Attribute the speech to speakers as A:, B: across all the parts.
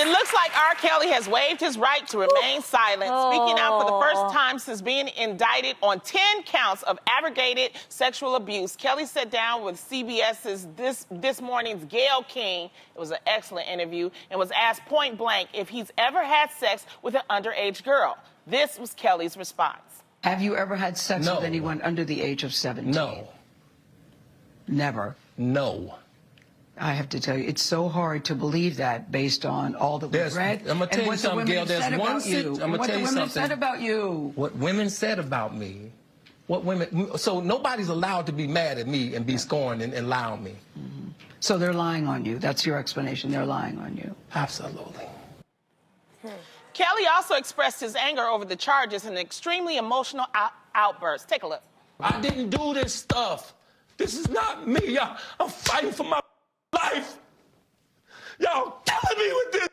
A: It looks like R. Kelly has waived his right to remain silent, speaking out for the first time since being indicted on 10 counts of aggravated sexual abuse. Kelly sat down with CBS's This Morning's Gayle King. It was an excellent interview, and was asked point blank if he's ever had sex with an underage girl. This was Kelly's response.
B: Have you ever had sex with anyone under the age of 17?
C: No.
B: Never?
C: No.
B: I have to tell you, it's so hard to believe that based on all that we've read.
C: I'm going to tell you something, Gayle. There's one thing. I'm going to tell you something. What the women said about you.
B: What
C: women said about me. What women. So nobody's allowed to be mad at me and be scorned and lie on me.
B: Mm-hmm. So they're lying on you. That's your explanation. They're lying on you.
C: Absolutely.
A: Kelly also expressed his anger over the charges in an extremely emotional outburst. Take a look.
C: I didn't do this stuff. This is not me. I'm fighting for my life. Y'all killing me with this.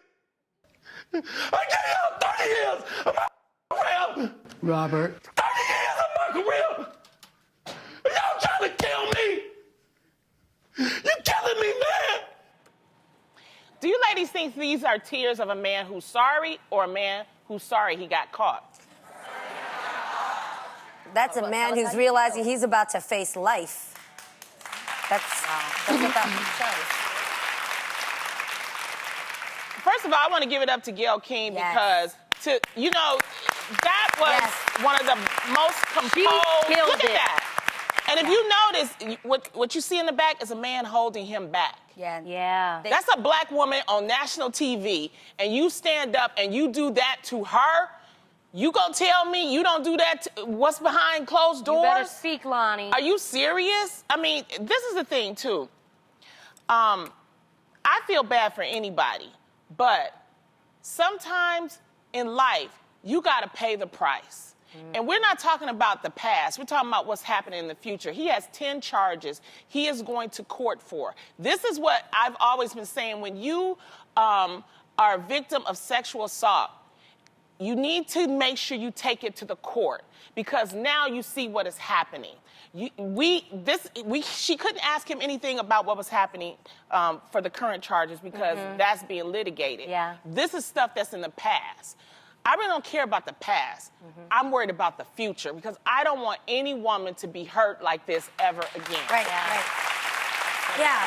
C: I gave y'all 30 years of my career.
B: Robert.
C: 30 years of my career. Y'all trying to kill me. You killing me, man.
A: Do you ladies think these are tears of a man who's sorry or a man who's sorry he got caught?
D: That's a man who's realizing he's about to face life. That's what that says.
A: First of all, I want to give it up to Gayle King because, that was one of the most composed. Look at that. And if you notice, what you see in the back is a man holding him back.
D: Yeah.
A: That's a black woman on national TV, and you stand up and you do that to her. You gonna tell me you don't do that? What's behind closed doors?
E: You better speak, Lonnie.
A: Are you serious? I mean, this is the thing, too. I feel bad for anybody, but sometimes in life, you gotta pay the price. And we're not talking about the past. We're talking about what's happening in the future. He has 10 charges he is going to court for. This is what I've always been saying. When you are a victim of sexual assault, you need to make sure you take it to the court, because now you see what is happening. She couldn't ask him anything about what was happening for the current charges because that's being litigated.
E: Yeah.
A: This is stuff that's in the past. I really don't care about the past. I'm worried about the future, because I don't want any woman to be hurt like this ever again.
D: Right. Yeah.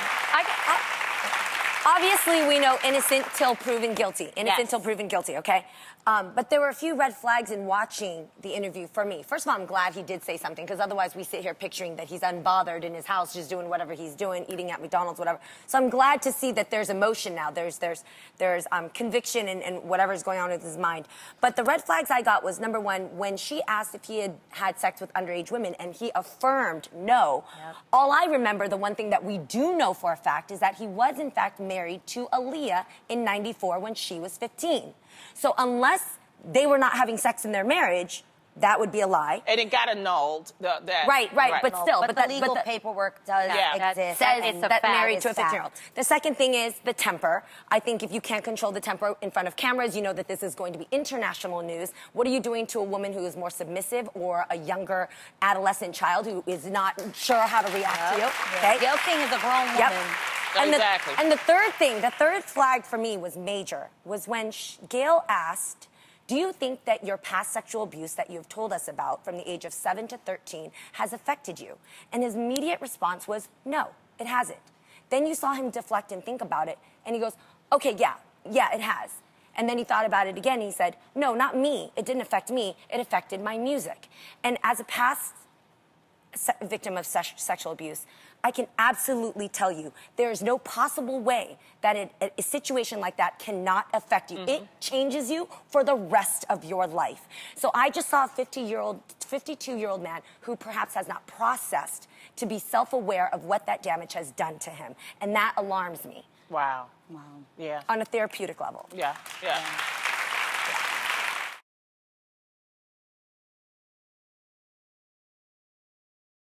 D: Obviously, we know innocent till proven guilty. Innocent till proven guilty, okay? But there were a few red flags in watching the interview for me. First of all, I'm glad he did say something, because otherwise we sit here picturing that he's unbothered in his house, just doing whatever he's doing, eating at McDonald's, whatever. So I'm glad to see that there's emotion now. There's conviction and whatever's going on with his mind. But the red flags I got was, number one, when she asked if he had had sex with underage women, and he affirmed no. Yep. All I remember, the one thing that we do know for a fact, is that he was, in fact, married to Aaliyah in '94 when she was 15. So unless they were not having sex in their marriage, that would be a lie.
A: And it got annulled.
D: Right. But still.
F: But the legal paperwork does exist.
D: Says
F: it's
D: that married to a 15-year-old. The second thing is the temper. I think if you can't control the temper in front of cameras, you know that this is going to be international news. What are you doing to a woman who is more submissive, or a younger adolescent child who is not sure how to react to you? Okay?
F: Gayle King is a grown woman.
A: Exactly.
D: The third flag for me was major, was when Gayle asked, do you think that your past sexual abuse that you've told us about from the age of 7 to 13 has affected you? And his immediate response was, no, it hasn't. Then you saw him deflect and think about it, and he goes, okay, yeah, it has. And then he thought about it again, and he said, no, not me. It didn't affect me. It affected my music. And as a past victim of sexual abuse, I can absolutely tell you there is no possible way that a situation like that cannot affect you. It changes you for the rest of your life. So I just saw a 52-year-old man who perhaps has not processed to be self-aware of what that damage has done to him. And that alarms me.
A: Wow. Yeah.
D: On a therapeutic level.
A: Yeah.